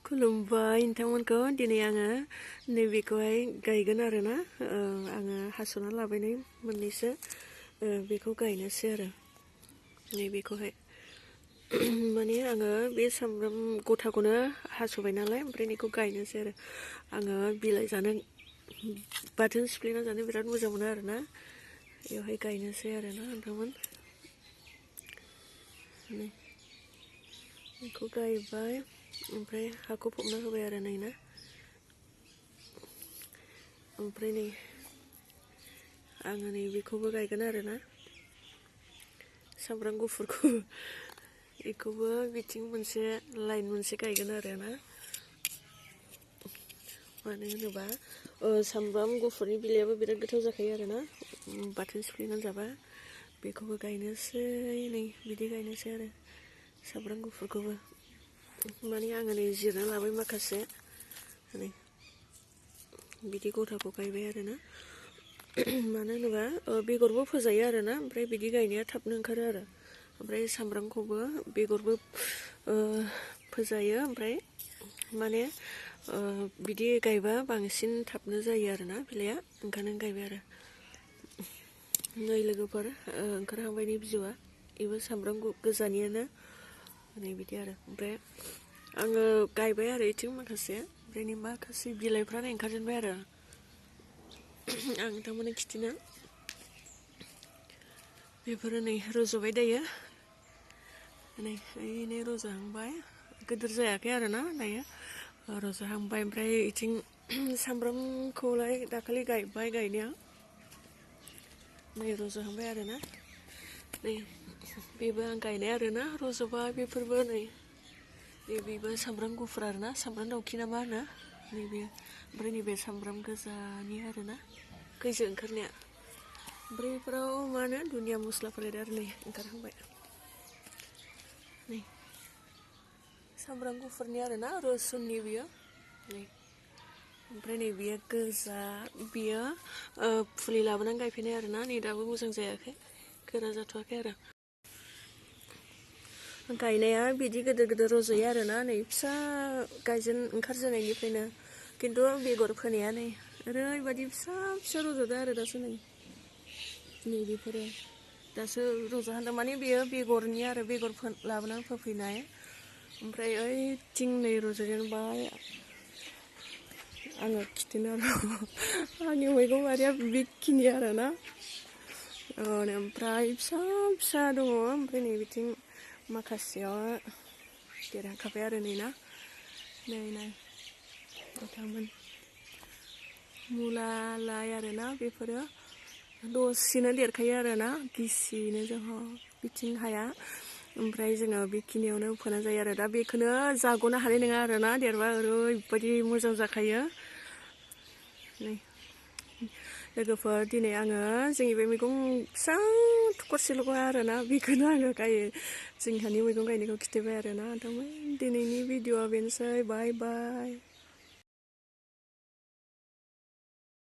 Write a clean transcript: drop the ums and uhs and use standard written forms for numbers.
खुलुमबाय नोंथांमोनखौ दिनै आङो नैबेखौहाय गायगोन आरोना आङो हास'ना लाबाय मोननैसो बेखौ गायनोसै आरो नैबेखौहाय माने आङो बे सामब्राम गथाखौनो हास'बाय नालाय ओमफ्राय बेखौ गायनोसै आरो आङो बिलाइ जानो बाथोन सिफ्लेना जानो बिराद मोजां मोनो आरोना बेवहाय गायनोसै आरोना नोंथांमोन बेखौ गायबाय ओमफ्राय हाखौ फबना होबाय आरो नै ना ओमफ्राय नै आङो नै बेखौबो गायगोन आरोना सामब्राम गुफुरखौ बेखौबो बिथिं मोनसे लाइन मोनसे गायगोन आरोना मानो होनोबा सामब्राम गुफुरनि बिलाइयाबो बिराद गोथाव जाखायो आरोना बाथोन सिफ्लेनानै जाबा बेखौबो गायनोसै नै बिदि गायनोसै आरो सामब्राम गुफुरखौबो माने आङो नै जिरना लाबाय माखासे नै बिदि गथाखौ गायबाय आरोना मानो होनोबा बेगरबो फोजायो आरोना ओमफ्राय बिदि गायनाया थाबनो ओंखारो आरो ओमफ्राय सामब्रामखौबो बेगरबो फोजायो ओमफ्राय माने बिदि गायबा बांसिन थाबनो जायो आरोना बिलाइया ओंखायनो गायबाय आरो नै लोगोफोर ओंखारहांबायनि बिजौआ बेबो सामब्राम गोजानियानो नै बिदि आरो ओमफ्राय आङो गायबाय आरो बेथिं माखासे ओमफ्राय नै माखासे बिलाइफ्रानो ओंखारजेनबाय आरो आं नोंथांमोननो खिथिनो बेफोरो नै रज'बाय दायो नै रज'हांबाय गिदिर जायाखै आरोना दायो रज'हांबाय ओमफ्राय बेथिं सामब्रामखौलाय दाखालि गायबाय गायनाया नै रज'हांबाय आरोना नै बेबो आं गायनाय आरोना रज'बाय बेफोरबो नै बेबो सामब्राम गुफुर आरोना सामब्राम दावखि ना मा होनो नैबे ओमफ्राय नैबे सामब्राम गोजानि आरोना खैजो ओंखारनाया ओमफ्राय बेफोराव मा होनो दुन्दिया मस्लाफोर आरो नै ओंखारहांबाय नै सामब्राम गुफुरनि आरोना रसुननि बियो नै ओमफ्राय नै बियो गोजा बियो फुलि लाबोनानै गायफैनाय आरोना नै दाबो मोजां जायाखै गोरा जाथ'वाखै आरो गायनाया बिदि गिदिर गिदिर रज'यो आरोना नै फिसा ओंखारजेननायनिफ्रायनो खिन्थु बेगर फोनाया नै ओरैबायदि फिसा फिसा रज'दों आरो दासो नै बेफोरो दासो रज'हांदों माने बेयो बेगरनि आरो बेगर लाबोनानै फोफैनाय ओमफ्राय ओइथिं नै रज'जेनबाय आङो खिथिनो आरो आंनि मैगं बारिया बेखिनि आरोना ओमफ्राय फिसा फिसा दङ ओमफ्राय नै बिथिं माखासेयाव देरहांखाबाय आरो नै ना नै नोंथांमोन मुला लाइ आरोना बेफोरो दसेनो देरखायो आरोना गिसियैनो जोंहा बिथिं हाया ओमफ्राय जोङो बेखिनियावनो फोना जायो आरो दा बेखौनो जाग'नो हानाय नङा आरोना देरबा ओरैबायदि मोजां जाखायो नै लोगोफोर दिनै आङो जोंनि बे मैगं फिसा थुखरसेल'खौ आरोना बेखौनो आङो गायो जोंहानि मैगं गायनायखौ खिथाबाय आरोना नोंथांमोन दिनैनि भिडिअ'आ बेनोसै बाय बाय